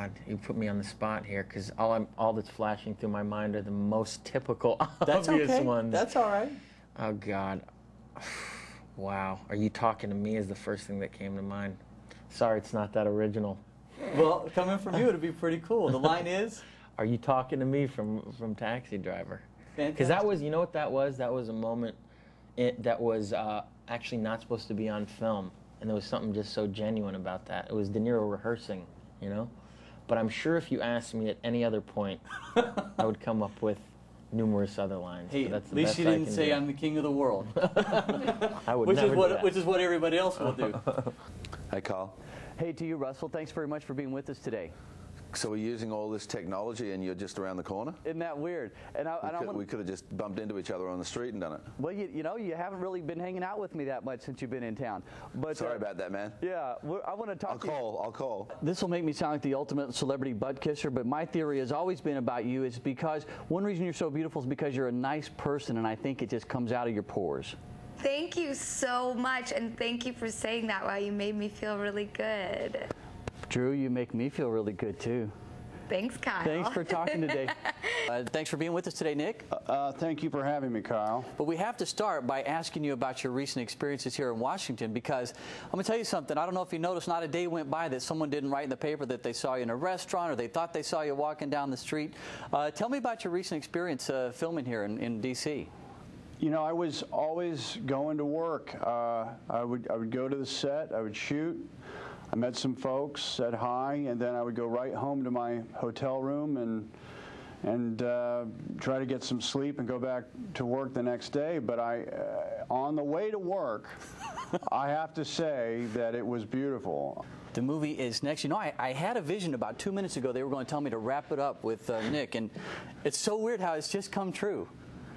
God, you put me on the spot here, because all that's flashing through my mind are the most typical, That's obvious okay. ones. That's all right. Oh God, wow. Are you talking to me? Is the first thing that came to mind. Sorry, it's not that original. Well, coming from you, it'd be pretty cool. The line is, "Are you talking to me?" from Taxi Driver. Fantastic. Because that was, you know what that was? That was a moment that was actually not supposed to be on film, and there was something just so genuine about that. It was De Niro rehearsing, you know. But I'm sure if you asked me at any other point, I would come up with numerous other lines. Hey, that's at least you didn't say I'm the king of the world. I would never do that. Which is what everybody else will do. Hey, Carl. Hey, to you, Russell. Thanks very much for being with us today. So we're using all this technology and you're just around the corner? Isn't that weird? And we could have just bumped into each other on the street and done it. Well, you know, you haven't really been hanging out with me that much since you've been in town. But sorry about that, man. Yeah, I want to talk to you. I'll call. This will make me sound like the ultimate celebrity butt kisser, but my theory has always been about you is because one reason you're so beautiful is because you're a nice person, and I think it just comes out of your pores. Thank you so much, and thank you for saying that. Wow, you made me feel really good. Drew, you make me feel really good, too. Thanks, Kyle. Thanks for talking today. Thanks for being with us today, Nick. Thank you for having me, Kyle. But we have to start by asking you about your recent experiences here in Washington, because I'm going to tell you something. I don't know if you noticed, not a day went by that someone didn't write in the paper that they saw you in a restaurant or they thought they saw you walking down the street. Tell me about your recent experience filming here in D.C. You know, I was always going to work. I would go to the set, I would shoot. I met some folks, said hi, and then I would go right home to my hotel room and try to get some sleep and go back to work the next day. But on the way to work, I have to say that it was beautiful. The movie is next. You know, I had a vision about 2 minutes ago. They were going to tell me to wrap it up with Nick, and it's so weird how it's just come true.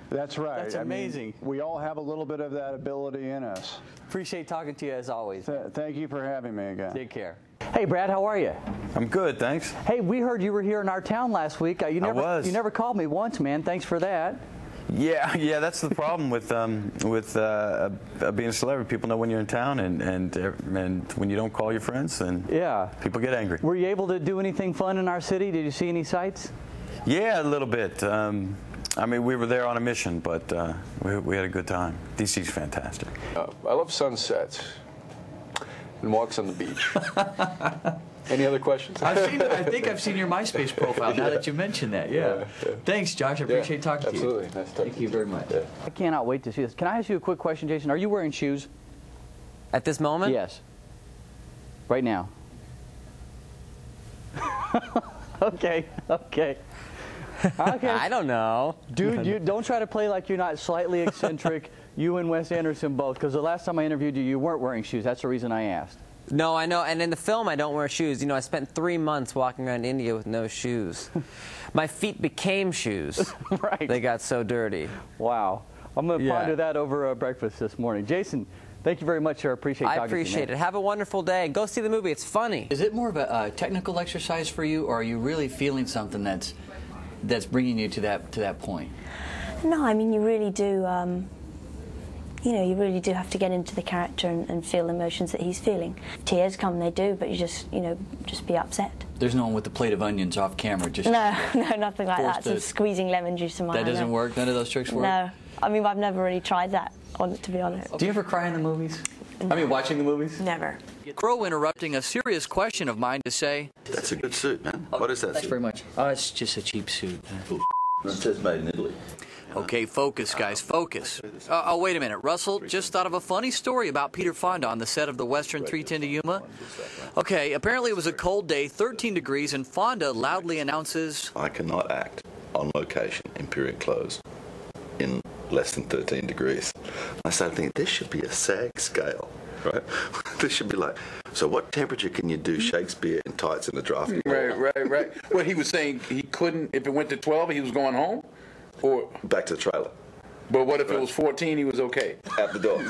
That's right. That's amazing. I mean, we all have a little bit of that ability in us. Appreciate talking to you as always. Thank you for having me again. Take care. Hey, Brad, how are you? I'm good, thanks. Hey, we heard you were here in our town last week. You never called me once, man. Thanks for that. Yeah, that's the problem with being a celebrity. People know when you're in town, and when you don't call your friends, then people get angry. Were you able to do anything fun in our city? Did you see any sights? Yeah, a little bit. I mean, we were there on a mission, but we had a good time. DC's fantastic. I love sunsets and walks on the beach. Any other questions? I think I've seen your MySpace profile now that you mention that. Yeah. Thanks, Josh. I appreciate talking to you. Absolutely. Nice talking Thank you very much. Yeah. I cannot wait to see this. Can I ask you a quick question, Jason? Are you wearing shoes? At this moment? Yes. Right now. Okay. I don't know. Dude, you don't try to play like you're not slightly eccentric. You and Wes Anderson both, because the last time I interviewed you, you weren't wearing shoes. That's the reason I asked. No, I know. And in the film, I don't wear shoes. You know, I spent 3 months walking around India with no shoes. My feet became shoes. Right. They got so dirty. Wow. I'm going to ponder that over breakfast this morning. Jason, thank you very much, sir. I appreciate talking to you. I appreciate it. Have a wonderful day. Go see the movie. It's funny. Is it more of a technical exercise for you, or are you really feeling something that's bringing you to that point? No, I mean, you really do. You know, you really do have to get into the character and feel the emotions that he's feeling. Tears come, they do, but you just be upset. There's no one with a plate of onions off camera. Just no, nothing like that. Just squeezing lemon juice in my hand. That doesn't work. None of those tricks work. No, I mean, I've never really tried that, to be honest. Do you ever cry in the movies? No. I mean, watching the movies? Never. Crow interrupting a serious question of mine to say, "That's a good suit, man. What is that Thanks suit?" very much. Oh, it's just a cheap suit. It says made in Italy. Okay, focus, guys, focus. Oh, wait a minute. Russell just thought of a funny story about Peter Fonda on the set of the Western 3:10 to Yuma. Okay, apparently it was a cold day, 13 degrees, and Fonda loudly announces, "I cannot act on location in period clothes in less than 13 degrees. I started thinking, this should be a SAG scale, right? This should be like, so what temperature can you do Shakespeare in tights in the drafting? Right. Well, he was saying he couldn't, if it went to 12, he was going home? Or back to the trailer. But what if it was 14, he was okay? Out the door.